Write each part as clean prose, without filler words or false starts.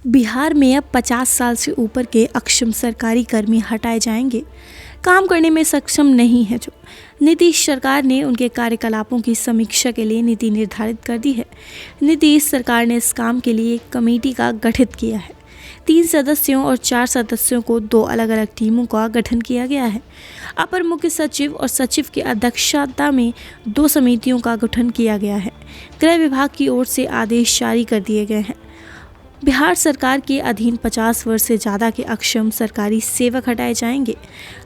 बिहार में अब 50 साल से ऊपर के अक्षम सरकारी कर्मी हटाए जाएंगे। काम करने में सक्षम नहीं है जो नीतीश सरकार ने उनके कार्यकलापों की समीक्षा के लिए नीति निर्धारित कर दी है। नीतीश सरकार ने इस काम के लिए एक कमेटी का गठित किया है। 3 सदस्यों और 4 सदस्यों को 2 अलग अलग टीमों का गठन किया गया है। अपर मुख्य सचिव और सचिव की अध्यक्षता में 2 समितियों का गठन किया गया है। गृह विभाग की ओर से आदेश जारी कर दिए गए हैं। बिहार सरकार के अधीन 50 वर्ष से ज़्यादा के अक्षम सरकारी सेवक हटाए जाएंगे।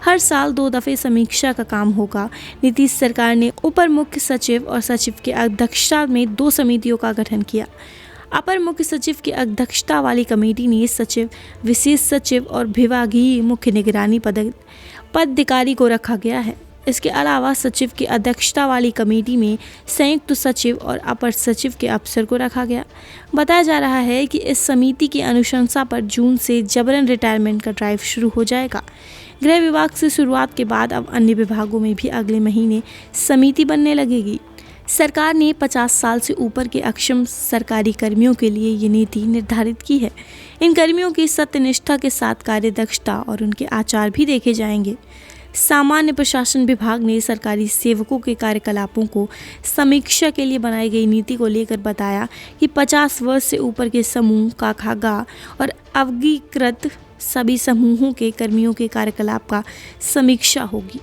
हर साल 2 दफ़े समीक्षा का काम होगा। नीतीश सरकार ने अपर मुख्य सचिव और सचिव की अध्यक्षता में 2 समितियों का गठन किया। अपर मुख्य सचिव की अध्यक्षता वाली कमेटी ने सचिव, विशेष सचिव और विभागीय मुख्य निगरानी पदाधिकारी को रखा गया है। इसके अलावा सचिव की अध्यक्षता वाली कमेटी में संयुक्त सचिव और अपर सचिव के अफसर को रखा गया। बताया जा रहा है कि इस समिति की अनुशंसा पर जून से जबरन रिटायरमेंट का ड्राइव शुरू हो जाएगा। गृह विभाग से शुरुआत के बाद अब अन्य विभागों में भी अगले महीने समिति बनने लगेगी। सरकार ने 50 साल से ऊपर के अक्षम सरकारी कर्मियों के लिए ये नीति निर्धारित की है। इन कर्मियों की सत्यनिष्ठा के साथ कार्यदक्षता और उनके आचार भी देखे जाएंगे। सामान्य प्रशासन विभाग ने सरकारी सेवकों के कार्यकलापों को समीक्षा के लिए बनाई गई नीति को लेकर बताया कि 50 वर्ष से ऊपर के समूह का और अवगीकृत सभी समूहों के कर्मियों के कार्यकलाप का समीक्षा होगी।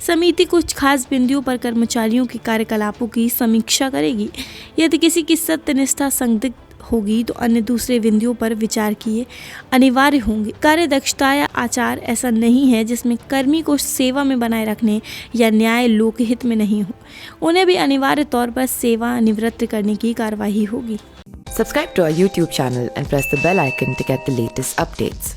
समिति कुछ खास बिंदुओं पर कर्मचारियों के कार्यकलापों की समीक्षा करेगी। यदि किसी की सत्यनिष्ठा संदिग्ध होगी तो अन्य दूसरे बिंदुओं पर विचार किए अनिवार्य होंगे। कार्यदक्षता या आचार ऐसा नहीं है जिसमें कर्मी को सेवा में बनाए रखने या न्याय लोकहित में नहीं हो, उन्हें भी अनिवार्य तौर पर सेवा निवृत्त करने की कार्यवाही होगी। Subscribe to our YouTube channel and press the bell icon to get the latest updates.